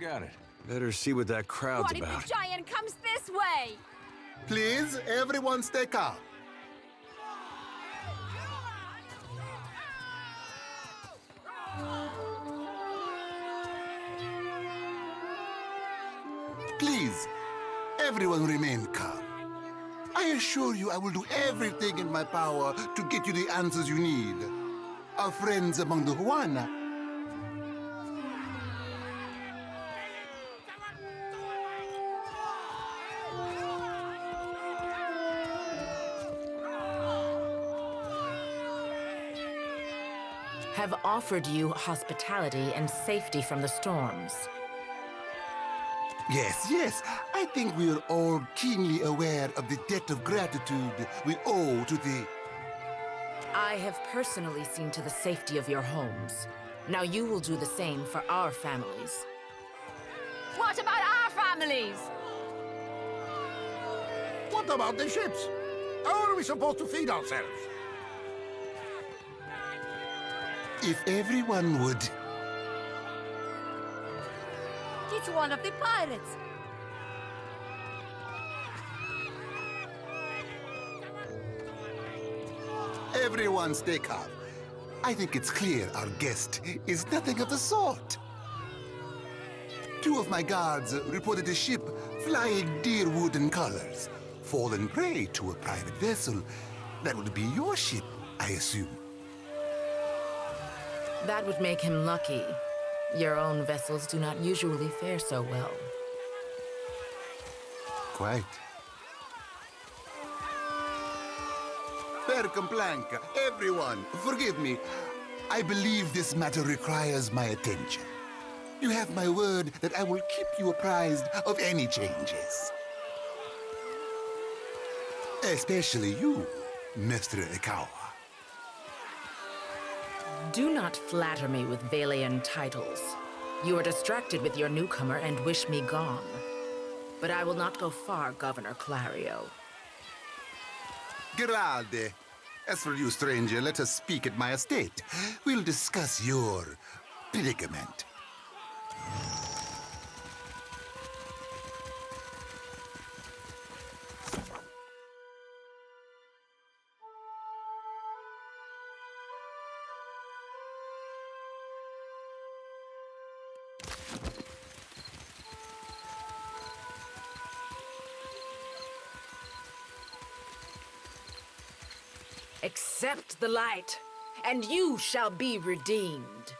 got it. Better see what that crowd's What if about. the giant comes this way? Please, everyone stay calm. Please, everyone remain calm. I assure you I will do everything in my power to get you the answers you need. Our friends among the Juana have offered you hospitality and safety from the storms. Yes, yes. I think we are all keenly aware of the debt of gratitude we owe to the... I have personally seen to the safety of your homes. Now you will do the same for our families. What about our families? What about the ships? How are we supposed to feed ourselves? If everyone would... It's one of the pirates. Everyone stay calm. I think it's clear our guest is nothing of the sort. Two of my guards reported a ship flying deer wooden colors, fallen prey to a private vessel. That would be your ship, I assume. That would make him lucky. Your own vessels do not usually fare so well. Quite. Percamblanca, everyone, forgive me. I believe this matter requires my attention. You have my word that I will keep you apprised of any changes. Especially you, Mr. Ikawa. Do not flatter me with Valian titles. You are distracted with your newcomer and wish me gone. But I will not go far, Governor Clario. Grande. As for you, stranger, let us speak at my estate. We'll discuss your predicament. Accept the light, and you shall be redeemed.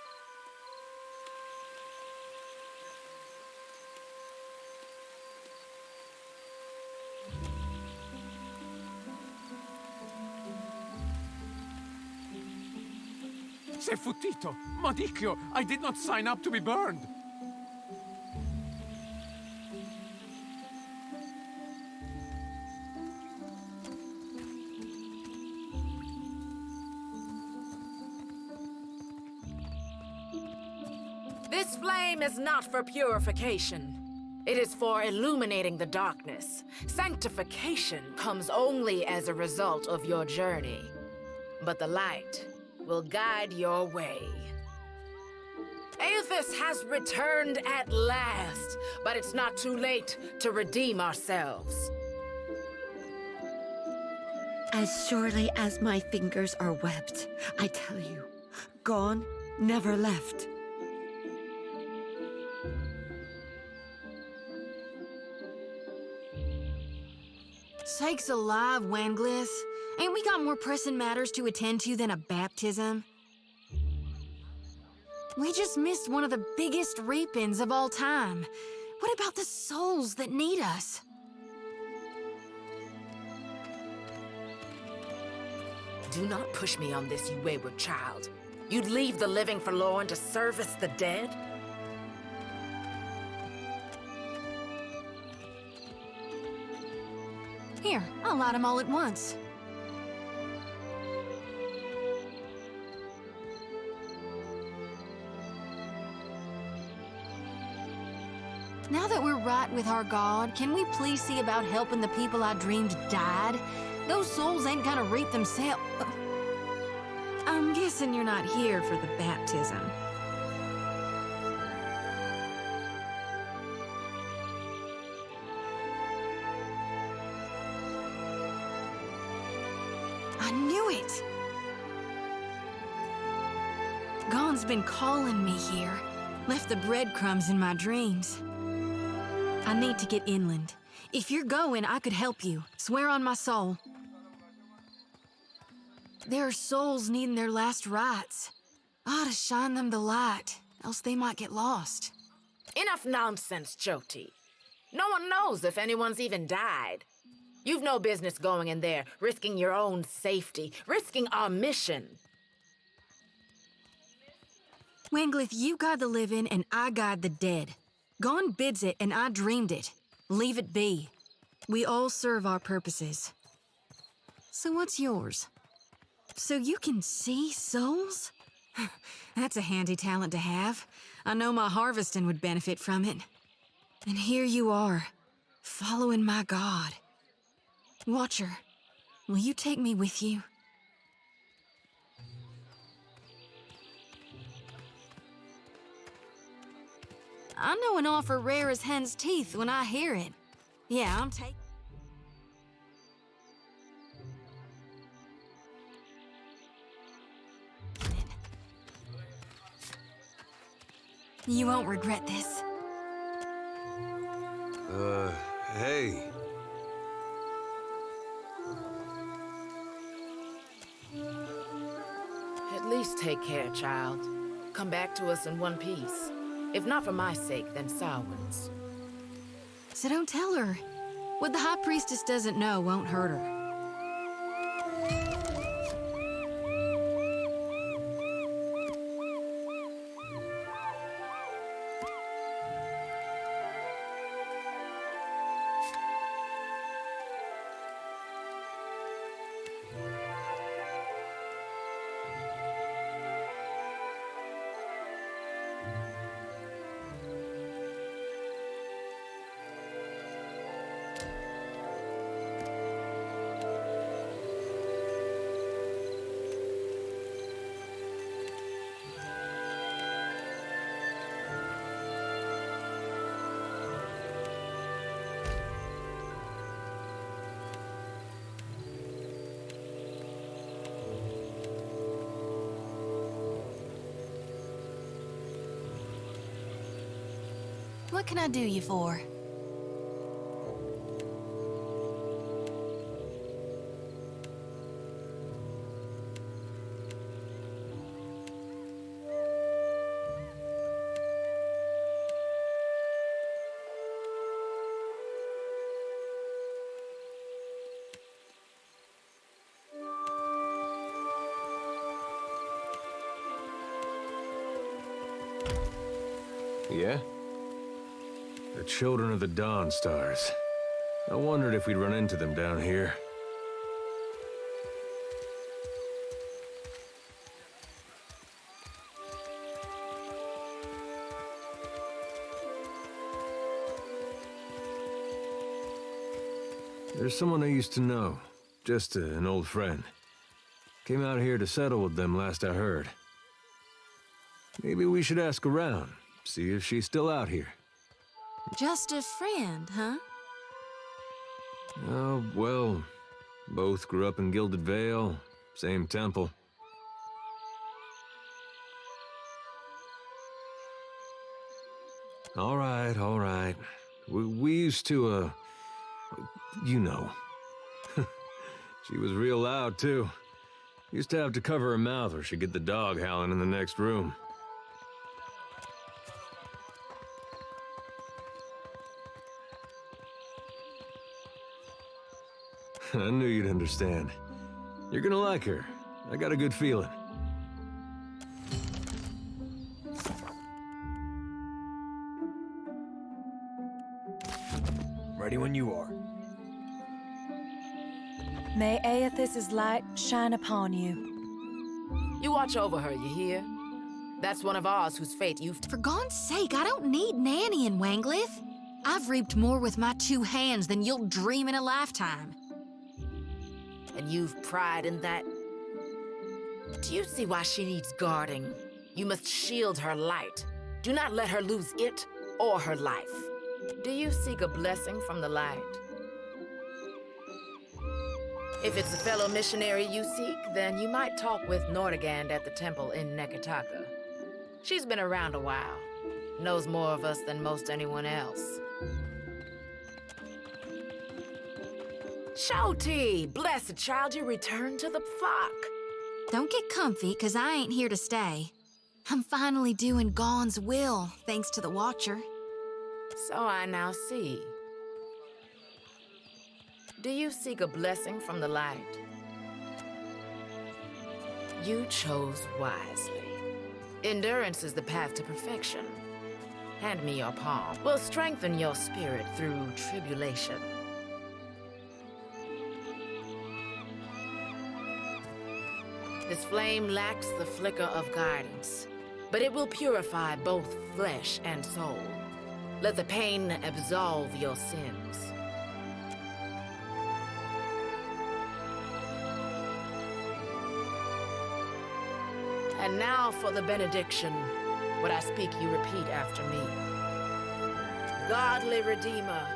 Sei fottito! Madicchio! I did not sign up to be burned! This flame is not for purification. It is for illuminating the darkness. Sanctification comes only as a result of your journey. But the light will guide your way. Aethys has returned at last, but it's not too late to redeem ourselves. As surely as my fingers are webbed, I tell you, gone, never left. Sakes alive, Wanglis. Ain't we got more pressing matters to attend to than a baptism? We just missed one of the biggest reap-ins of all time. What about the souls that need us? Do not push me on this, you wayward child. You'd leave the living forlorn to service the dead? Here, I'll light them all at once. Now that we're right with our God, can we please see about helping the people I dreamed died? Those souls ain't gonna reap themselves. I'm guessing you're not here for the baptism. knew it! Gon's been calling me here. Left the breadcrumbs in my dreams. I need to get inland. If you're going, I could help you. Swear on my soul. There are souls needing their last rites. I ought to shine them the light, else they might get lost. Enough nonsense, Jyoti. No one knows if anyone's even died. You've no business going in there, risking your own safety, risking our mission. Wanglith, you guide the living and I guide the dead. Gon bids it and I dreamed it. Leave it be. We all serve our purposes. So what's yours? So you can see souls? That's a handy talent to have. I know my harvesting would benefit from it. And here you are, following my god. Watcher, will you take me with you? I know an offer rare as hen's teeth when I hear it. Yeah, I'm taking. You won't regret this. Hey. At least take care, child. Come back to us in one piece. If not for my sake, then Samhain's. So don't tell her. What the High Priestess doesn't know won't hurt her. What can I do you for? Yeah? The children of the Dawn Stars. I wondered if we'd run into them down here. There's someone I used to know. Just an old friend. Came out here to settle with them last I heard. Maybe we should ask around, see if she's still out here. Just a friend, huh? Oh, well, both grew up in Gilded Vale, same temple. All right, all right. We used to, you know. She was real loud, too. Used to have to cover her mouth or she'd get the dog howling in the next room. I knew you'd understand. You're gonna like her. I got a good feeling. Ready when you are. May Aethys' light shine upon you. You watch over her, you hear? That's one of ours whose fate you've... For God's sake, I don't need nannying, Wanglith. I've reaped more with my 2 hands than you'll dream in a lifetime. And you've pride in that? Do you see why she needs guarding? You must shield her light. Do not let her lose it or her life. Do you seek a blessing from the light? If it's a fellow missionary you seek, then you might talk with Nordegand at the temple in Nekataka. She's been around a while, knows more of us than most anyone else. Shoti, blessed child, you returned to the flock. Don't get comfy, 'cause I ain't here to stay. I'm finally doing Gon's will, thanks to the Watcher. So I now see. Do you seek a blessing from the light? You chose wisely. Endurance is the path to perfection. Hand me your palm. We'll strengthen your spirit through tribulation. This flame lacks the flicker of guidance, but it will purify both flesh and soul. Let the pain absolve your sins. And now for the benediction. What I speak, you repeat after me. Godly Redeemer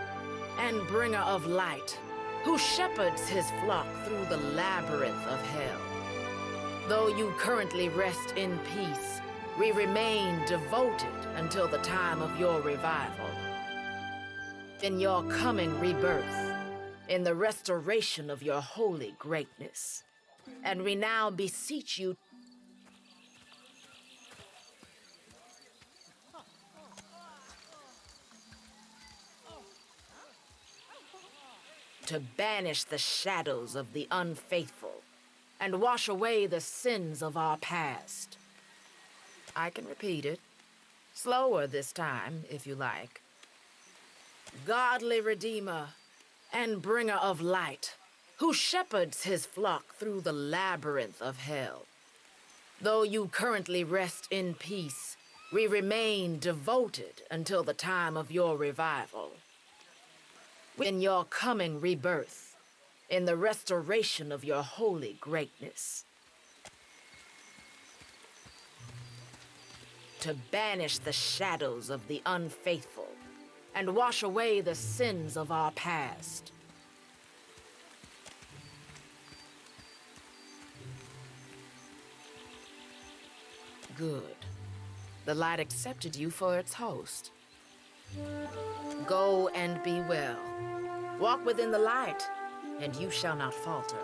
and bringer of light, who shepherds his flock through the labyrinth of hell. Though you currently rest in peace, we remain devoted until the time of your revival. In your coming rebirth, in the restoration of your holy greatness. And we now beseech you to banish the shadows of the unfaithful and wash away the sins of our past. I can repeat it, slower this time, if you like. Godly Redeemer and bringer of light, who shepherds his flock through the labyrinth of hell. Though you currently rest in peace, we remain devoted until the time of your revival. In your coming rebirth, in the restoration of your holy greatness. To banish the shadows of the unfaithful and wash away the sins of our past. Good. The light accepted you for its host. Go and be well. Walk within the light, and you shall not falter.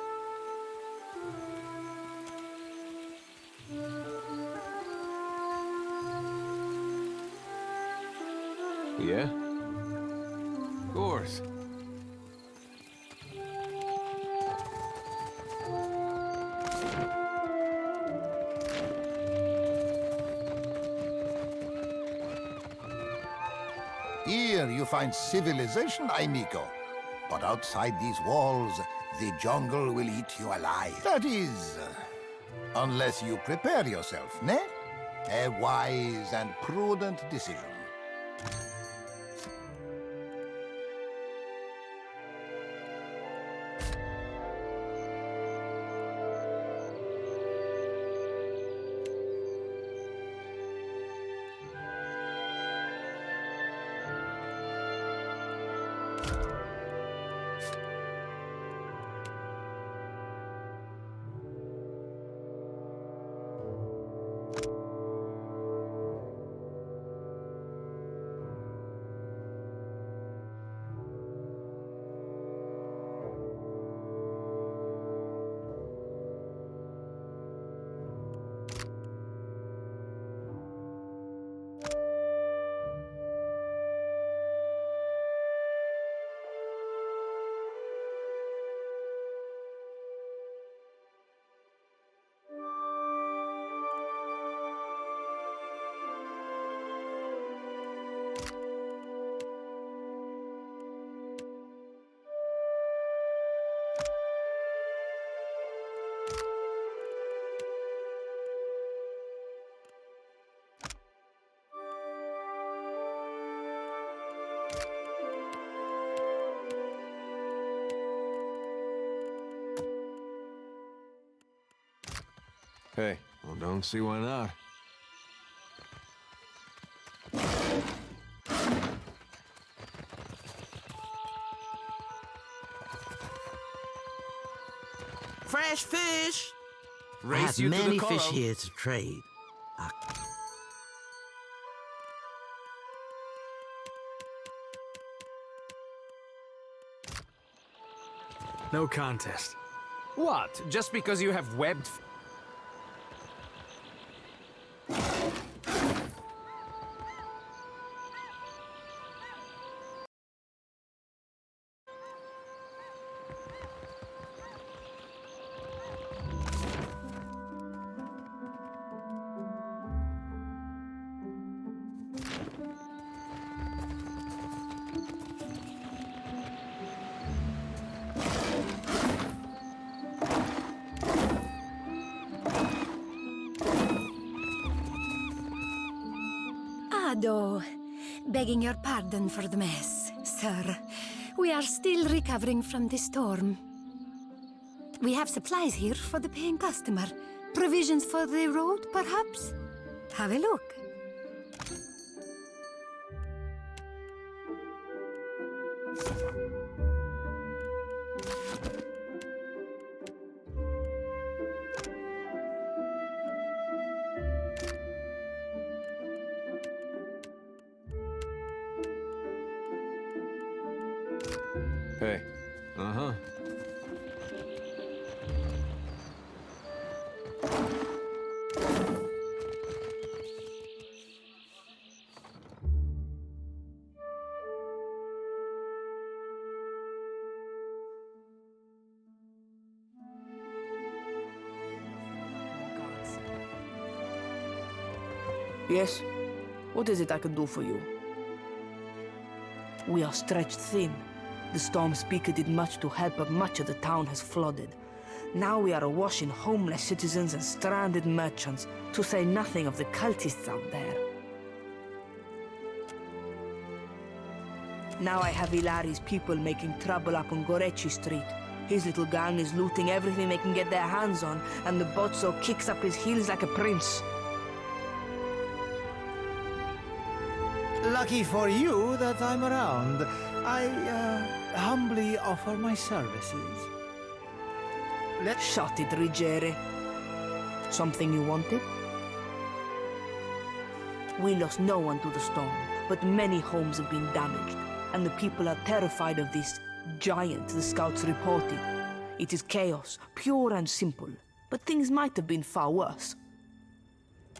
Yeah? Of course. Here you find civilization, amigo. But outside these walls, the jungle will eat you alive. That is, unless you prepare yourself, ne? A wise and prudent decision. Hey, well, don't see why not. fish! I Race have you to many the fish coral. here to trade. No contest. What? Just because you have webbed... Begging your pardon for the mess, sir. We are still recovering from the storm. We have supplies here for the paying customer. Provisions for the road, perhaps? Have a look. Hey. Uh-huh. Yes? What is it I can do for you? We are stretched thin. The storm speaker did much to help, but much of the town has flooded. Now we are awash in homeless citizens and stranded merchants, to say nothing of the cultists out there. Now I have Ilari's people making trouble up on Gorechi Street. His little gang is looting everything they can get their hands on, and the Bozzo kicks up his heels like a prince. Lucky for you that I'm around. I, humbly offer my services. Shut it, Rigere. Something you wanted? We lost no one to the storm, but many homes have been damaged, and the people are terrified of this giant the scouts reported. It is chaos, pure and simple, but things might have been far worse.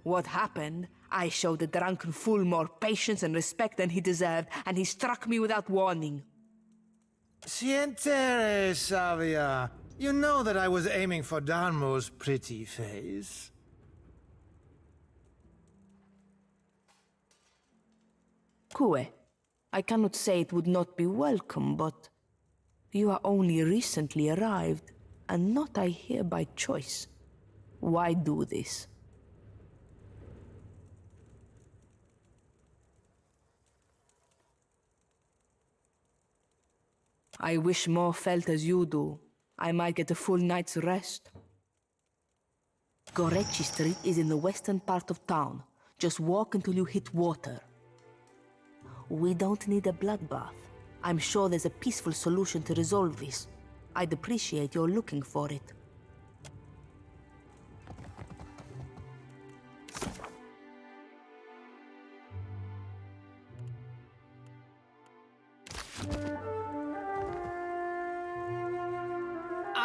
What happened? I showed the drunken fool more patience and respect than he deserved, and he struck me without warning. Sientere, Savia. You know that I was aiming for Darmo's pretty face. Cue, I cannot say it would not be welcome, but you are only recently arrived, and not I here by choice. Why do this? I wish more felt as you do. I might get a full night's rest. Gorechi Street is in the western part of town. Just walk until you hit water. We don't need a bloodbath. I'm sure there's a peaceful solution to resolve this. I'd appreciate your looking for it.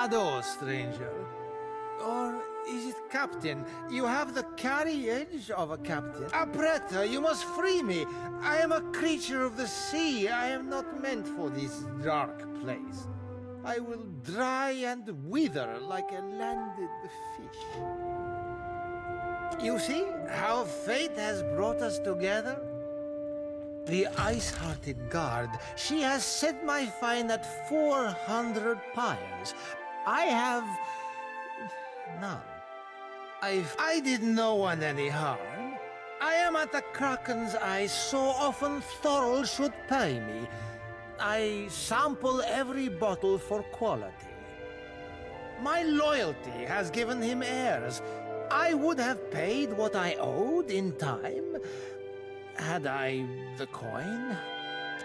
Ado, stranger. Or is it captain? You have the carriage of a captain. Apretta, you must free me. I am a creature of the sea. I am not meant for this dark place. I will dry and wither like a landed fish. You see how fate has brought us together? The ice-hearted guard, she has set my fine at 400 pyres. I have none. I did no one any harm. I am at the Kraken's eyes so often Thorol should pay me. I sample every bottle for quality. My loyalty has given him heirs. I would have paid what I owed in time, had I the coin.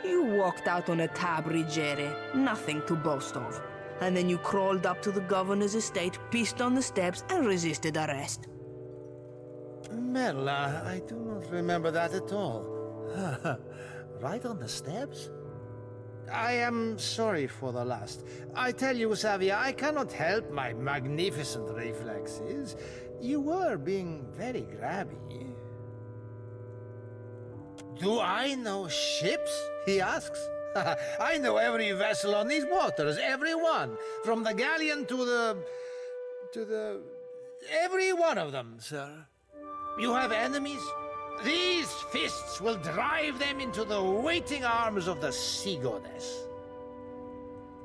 You walked out on a tab, Rigere. Nothing to boast of. And then you crawled up to the governor's estate, pissed on the steps, and resisted arrest. Merla, I do not remember that at all. Right on the steps? I am sorry for the last. I tell you, Savia, I cannot help my magnificent reflexes. You were being very grabby. Do I know ships? He asks. I know every vessel on these waters, every one. From the galleon to the... every one of them, sir. You have enemies? These fists will drive them into the waiting arms of the sea goddess.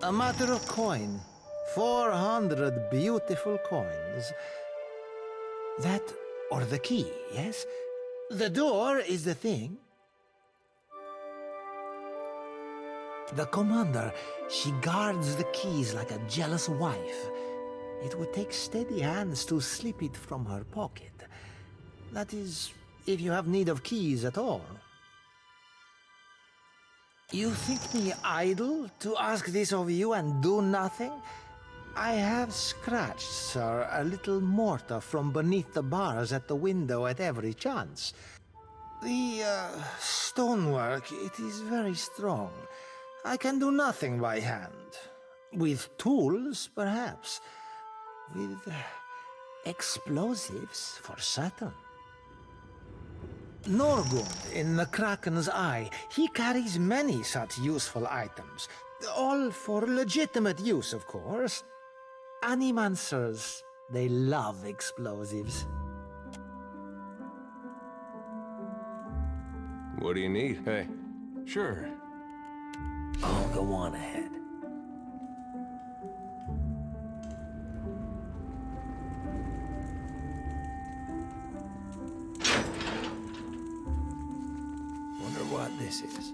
A matter of coin. 400 beautiful coins. That or the key, yes? The door is the thing. The commander, she guards the keys like a jealous wife. It would take steady hands to slip it from her pocket. That is, if you have need of keys at all. You think me idle to ask this of you and do nothing? I have scratched, sir, a little mortar from beneath the bars at the window at every chance. The stonework, it is very strong. I can do nothing by hand. With tools, perhaps. With explosives, for certain. Norgund, in the Kraken's Eye, he carries many such useful items. All for legitimate use, of course. Animancers, they love explosives. What do you need? Hey. Sure. Oh, go on ahead. Wonder what this is.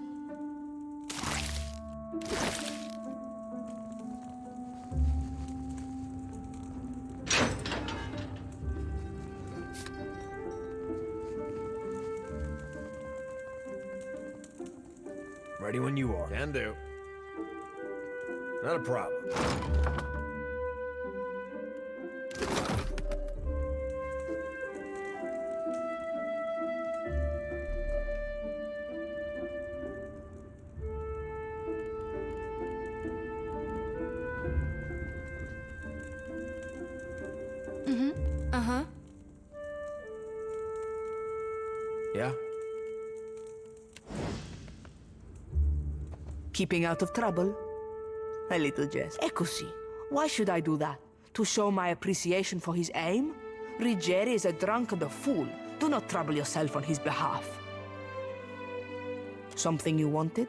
Ready when you are. Can do. Not a problem. Uh-huh. Yeah? Keeping out of trouble? A little jest. E così. Why should I do that? To show my appreciation for his aim? Ruggieri is a drunk and a fool. Do not trouble yourself on his behalf. Something you wanted?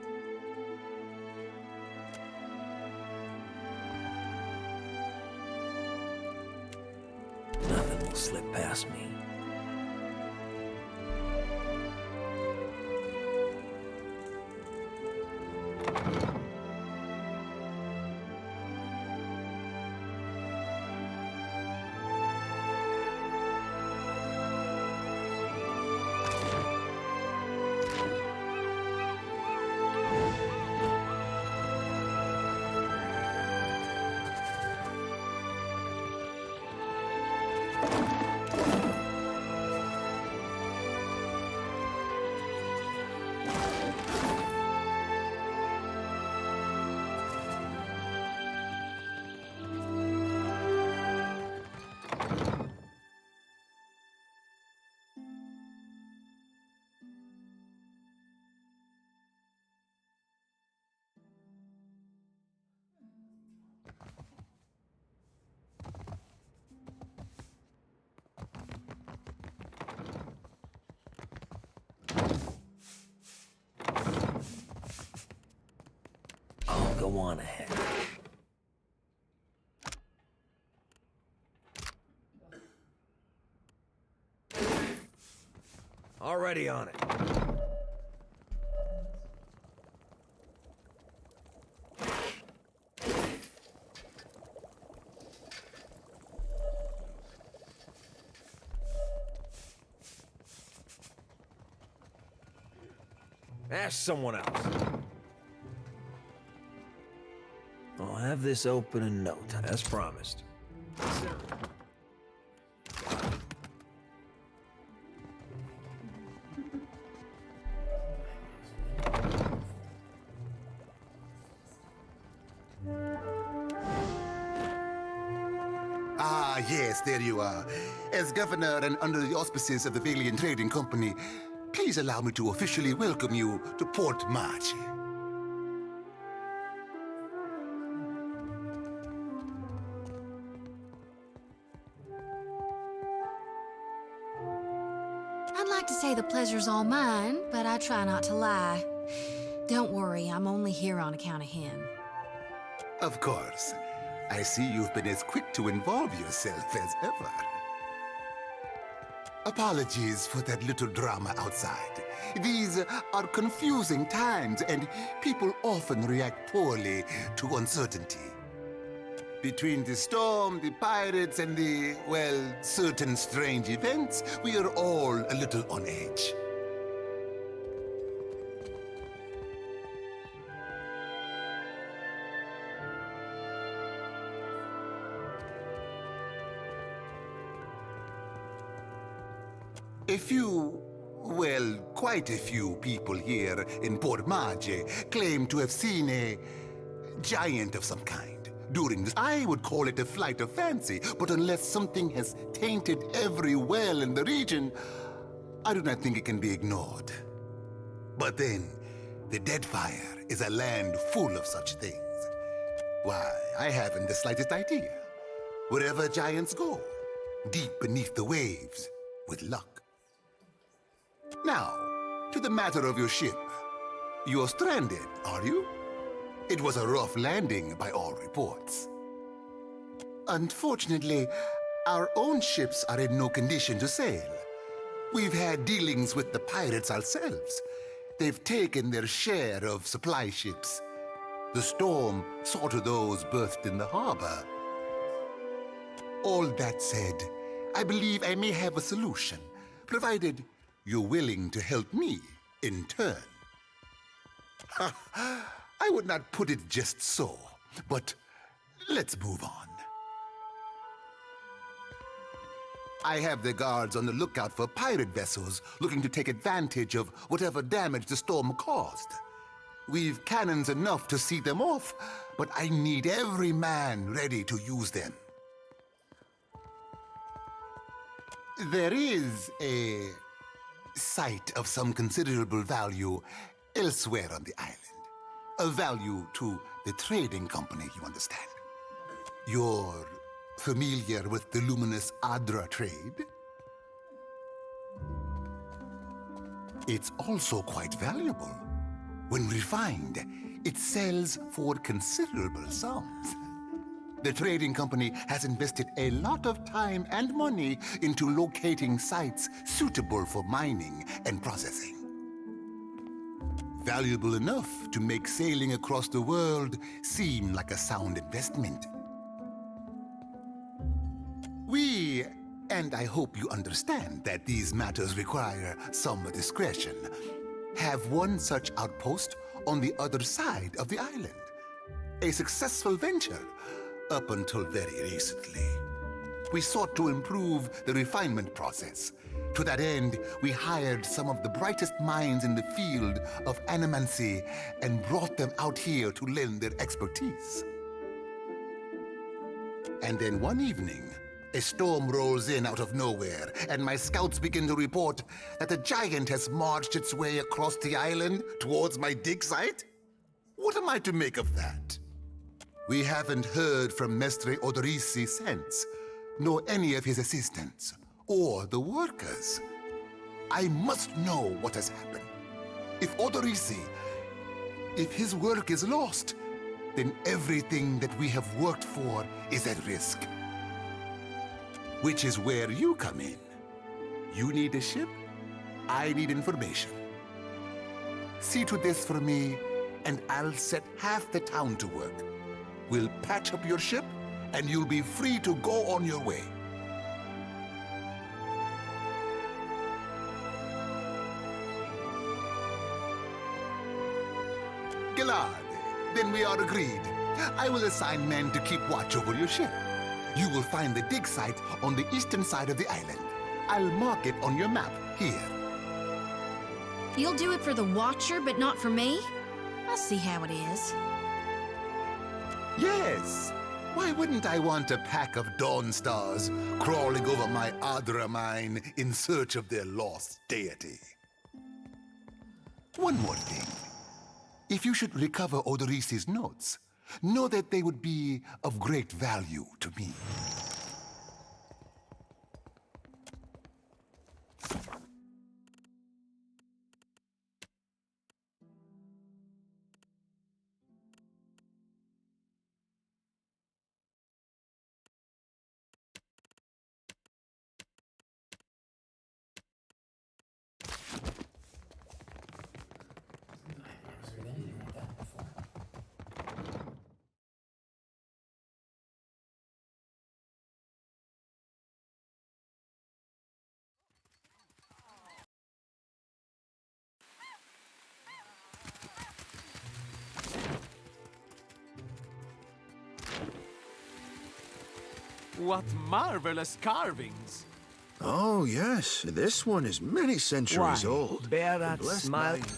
Nothing will slip past me. Go on ahead. Already on it. Ask someone else. I'll have this open in no time, as promised. Ah, yes, there you are. As governor and under the auspices of the Valiant Trading Company, please allow me to officially welcome you to Puerto Maje. I'd like to say the pleasure's all mine, but I try not to lie. Don't worry, I'm only here on account of him. Of course. I see you've been as quick to involve yourself as ever. Apologies for that little drama outside. These are confusing times, and people often react poorly to uncertainty. Between the storm, the pirates, and the, well, certain strange events, we are all a little on edge. A few, well, quite a few people here in Puerto Maje claim to have seen a giant of some kind during this. I would call it a flight of fancy, but unless something has tainted every well in the region, I do not think it can be ignored. But then, the Deadfire is a land full of such things. Why, I haven't the slightest idea. Wherever giants go, deep beneath the waves, with luck. Now, to the matter of your ship. You're stranded, are you? It was a rough landing by all reports. Unfortunately, our own ships are in no condition to sail. We've had dealings with the pirates ourselves. They've taken their share of supply ships. The storm saw to those berthed in the harbor. All that said, I believe I may have a solution, provided you're willing to help me in turn. I would not put it just so, but let's move on. I have the guards on the lookout for pirate vessels looking to take advantage of whatever damage the storm caused. We've cannons enough to see them off, but I need every man ready to use them. There is a site of some considerable value elsewhere on the island. A value to the trading company, you understand. You're familiar with the luminous Adra trade? It's also quite valuable. When refined, it sells for considerable sums. The trading company has invested a lot of time and money into locating sites suitable for mining and processing. Valuable enough to make sailing across the world seem like a sound investment. We, and I hope you understand that these matters require some discretion, have one such outpost on the other side of the island. A successful venture. Up until very recently. We sought to improve the refinement process. To that end, we hired some of the brightest minds in the field of animancy and brought them out here to lend their expertise. And then one evening, a storm rolls in out of nowhere, and my scouts begin to report that a giant has marched its way across the island towards my dig site? What am I to make of that? We haven't heard from Mestre Odorisi since, nor any of his assistants, or the workers. I must know what has happened. If Odorisi, if his work is lost, then everything that we have worked for is at risk. Which is where you come in. You need a ship, I need information. See to this for me, and I'll set half the town to work. We'll patch up your ship, and you'll be free to go on your way. Glad. Then we are agreed. I will assign men to keep watch over your ship. You will find the dig site on the eastern side of the island. I'll mark it on your map here. You'll do it for the Watcher, but not for me? I'll see how it is. Yes. Why wouldn't I want a pack of Dawn Stars crawling over my Adra mine in search of their lost deity? One more thing. If you should recover Odoris's notes, know that they would be of great value to me. What marvelous carvings! Oh, yes. This one is many centuries old. Bear that Blessed smile. mind.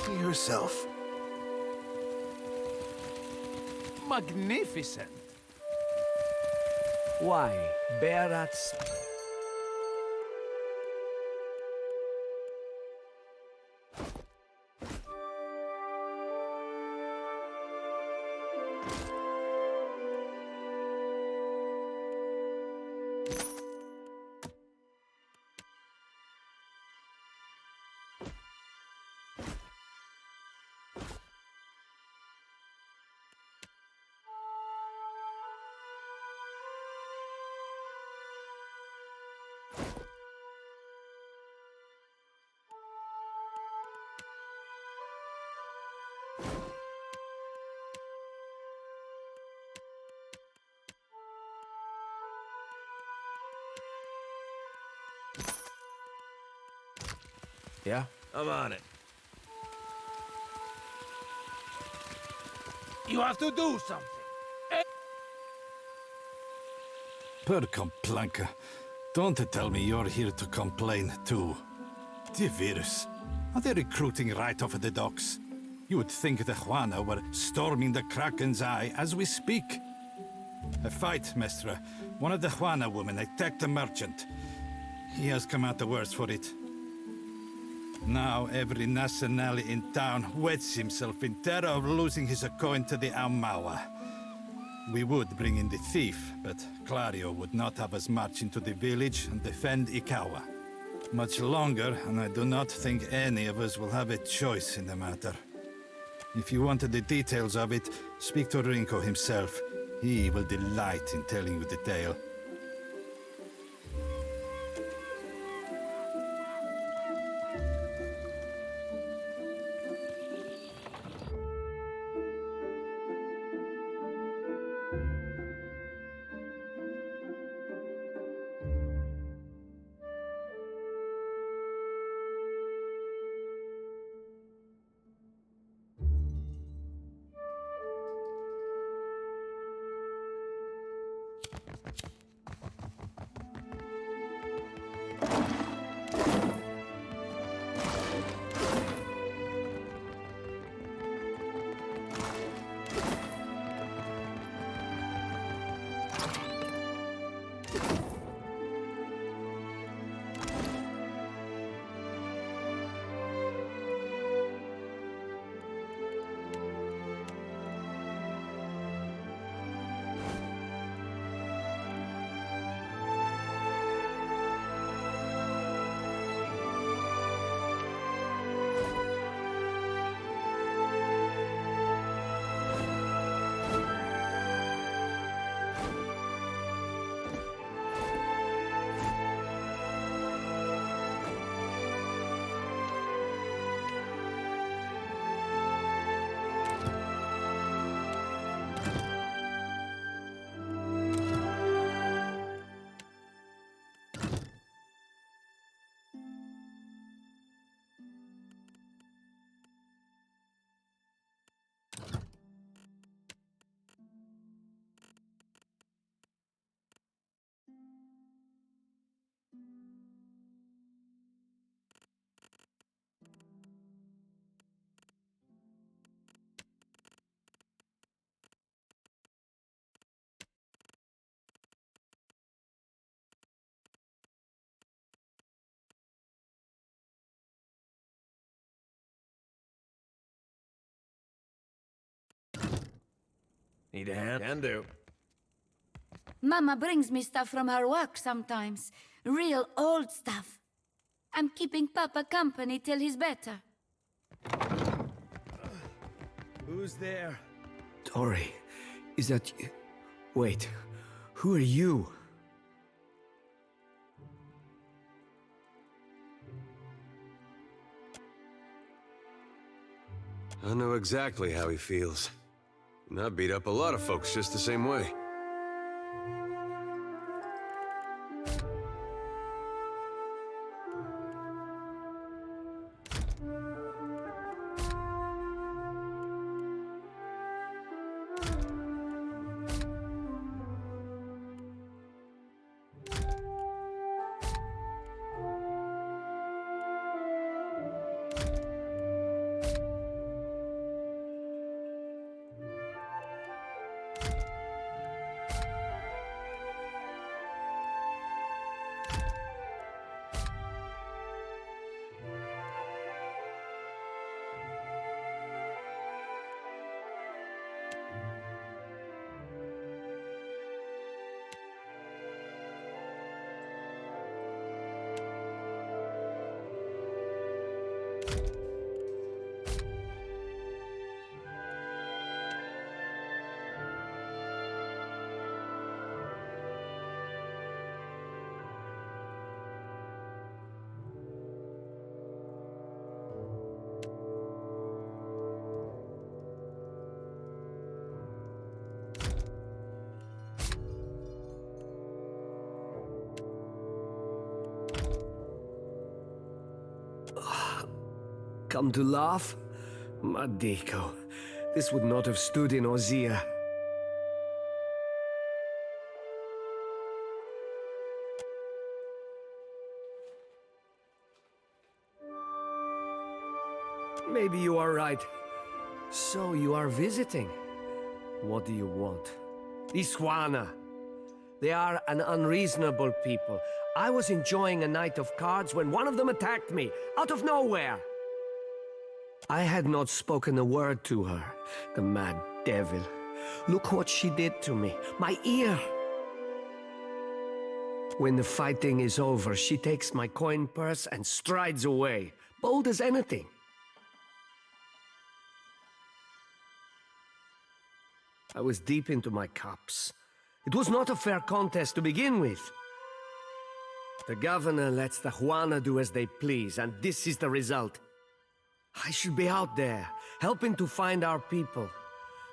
To yourself. Magnificent! Why, bear that Yeah? I'm on it. You have to do something. Per complanka. Don't tell me you're here to complain, too. The virus. Are they recruiting right off of the docks? You would think the Juana were storming the Kraken's Eye as we speak. A fight, Mestra. One of the Juana women attacked a merchant. He has come out the worse for it. Now every nationale in town wets himself in terror of losing his coin to the Aumaua. We would bring in the thief, but Clario would not have us march into the village and defend Ikawa. Much longer, and I do not think any of us will have a choice in the matter. If you wanted the details of it, speak to Rinko himself. He will delight in telling you the tale. Need a hand? Can do. Mama brings me stuff from her work sometimes. Real old stuff. I'm keeping Papa company till he's better. Who's there? Tori, is that you? Wait, who are you? I know exactly how he feels. And I beat up a lot of folks just the same way. Come to laugh? Madiko, this would not have stood in Ozia. Maybe you are right. So you are visiting. What do you want? Iswana. They are an unreasonable people. I was enjoying a night of cards when one of them attacked me, out of nowhere. I had not spoken a word to her, the mad devil. Look what she did to me, my ear. When the fighting is over, she takes my coin purse and strides away, bold as anything. I was deep into my cups. It was not a fair contest to begin with. The governor lets the Juana do as they please, and this is the result. I should be out there, helping to find our people.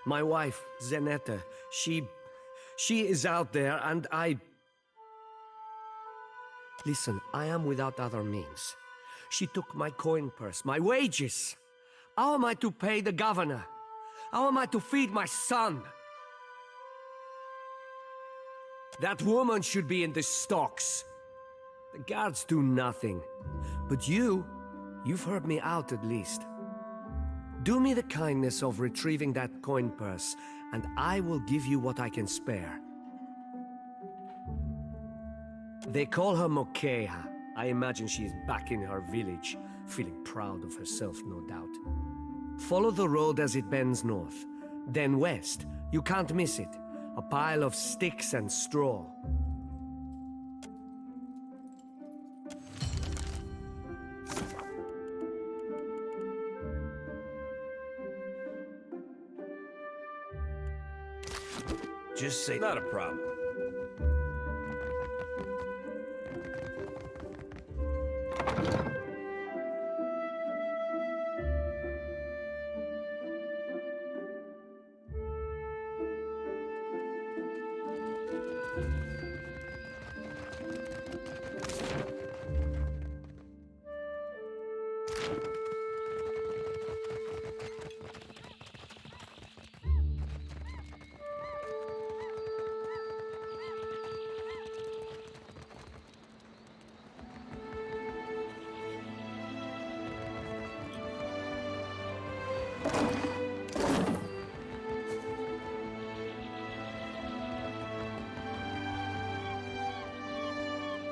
My wife, Zenetta, she is out there, and Listen, I am without other means. She took my coin purse, my wages. How am I to pay the governor? How am I to feed my son? That woman should be in the stocks. The guards do nothing. But you've heard me out at least. Do me the kindness of retrieving that coin purse, and I will give you what I can spare. They call her Mokeha. I imagine she is back in her village, feeling proud of herself, no doubt. Follow the road as it bends north, then west. You can't miss it. A pile of sticks and straw. Just say not a problem.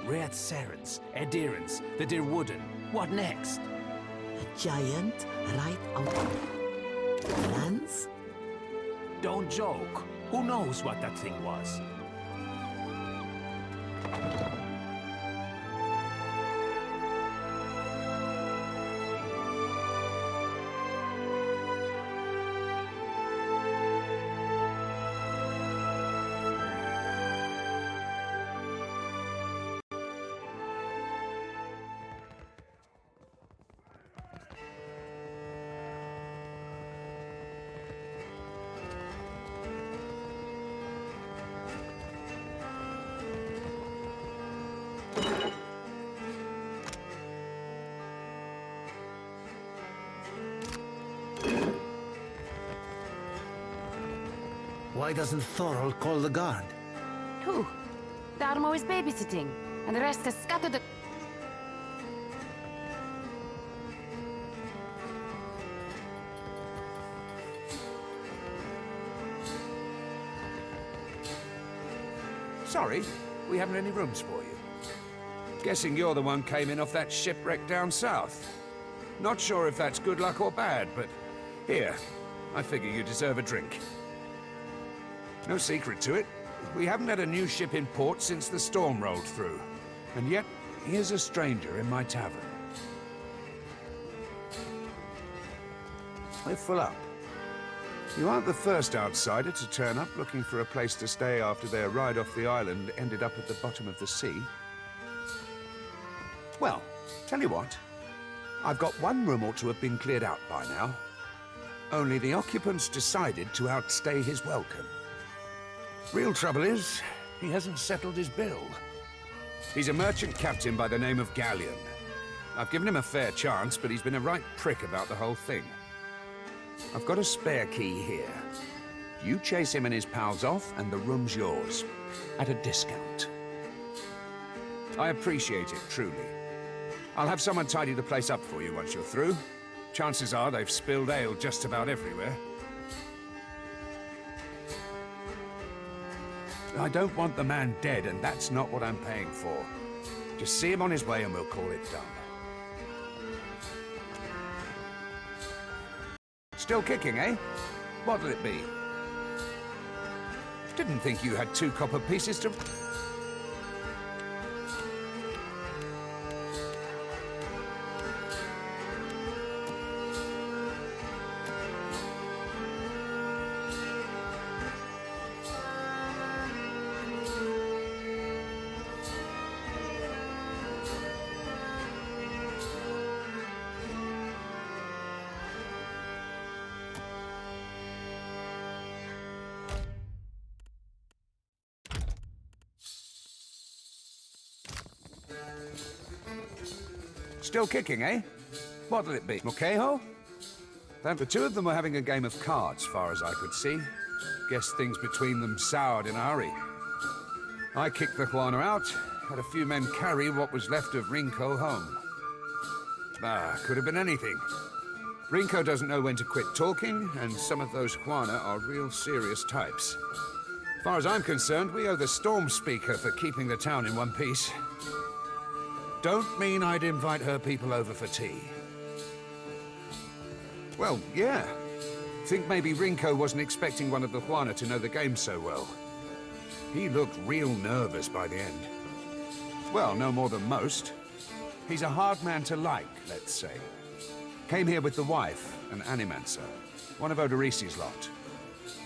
Red Serens, adherents, the dear wooden. What next? A giant right out of lands? Don't joke. Who knows what that thing was? Why doesn't Thorol call the guard? Who? Darmo is babysitting, and the rest has scattered the... Sorry, we haven't any rooms for you. Guessing you're the one came in off that shipwreck down south. Not sure if that's good luck or bad, but here, I figure you deserve a drink. No secret to it. We haven't had a new ship in port since the storm rolled through. And yet, here's a stranger in my tavern. We're full up. You aren't the first outsider to turn up looking for a place to stay after their ride off the island ended up at the bottom of the sea. Well, tell you what. I've got one room ought to have been cleared out by now. Only the occupants decided to outstay his welcome. Real trouble is, he hasn't settled his bill. He's a merchant captain by the name of Galleon. I've given him a fair chance, but he's been a right prick about the whole thing. I've got a spare key here. You chase him and his pals off, and the room's yours. At a discount. I appreciate it, truly. I'll have someone tidy the place up for you once you're through. Chances are they've spilled ale just about everywhere. I don't want the man dead, and that's not what I'm paying for. Just see him on his way and we'll call it done. Still kicking, eh? What'll it be? Didn't think you had 2 copper pieces to... Still kicking, eh? What'll it be, Mokeho? The two of them were having a game of cards, far as I could see. Guess things between them soured in a hurry. I kicked the Juana out, had a few men carry what was left of Rinko home. Could have been anything. Rinko doesn't know when to quit talking, and some of those Juana are real serious types. As far as I'm concerned, we owe the Storm Speaker for keeping the town in one piece. Don't mean I'd invite her people over for tea. Well, yeah. Think maybe Rinko wasn't expecting one of the Juana to know the game so well. He looked real nervous by the end. Well, no more than most. He's a hard man to like, let's say. Came here with the wife, an animancer, one of Odorisi's lot.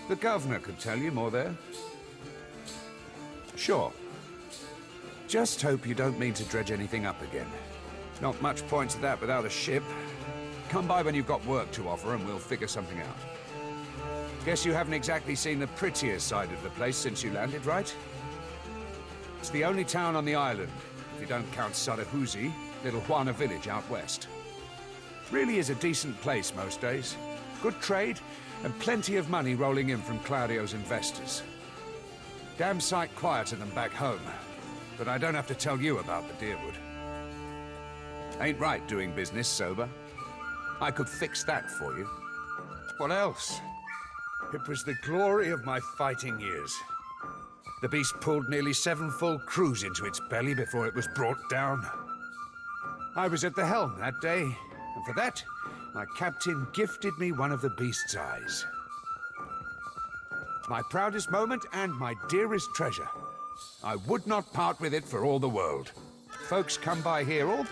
The governor could tell you more there. Sure. Just hope you don't mean to dredge anything up again. Not much point to that without a ship. Come by when you've got work to offer and we'll figure something out. Guess you haven't exactly seen the prettier side of the place since you landed, right? It's the only town on the island, if you don't count Sarahuzi, little Juana village out west. Really is a decent place most days. Good trade, and plenty of money rolling in from Claudio's investors. Damn sight quieter than back home, but I don't have to tell you about the Deerwood. Ain't right doing business sober. I could fix that for you. What else? It was the glory of my fighting years. The beast pulled nearly 7 full crews into its belly before it was brought down. I was at the helm that day, and for that, my captain gifted me one of the beast's eyes. My proudest moment and my dearest treasure. I would not part with it for all the world. Folks come by here all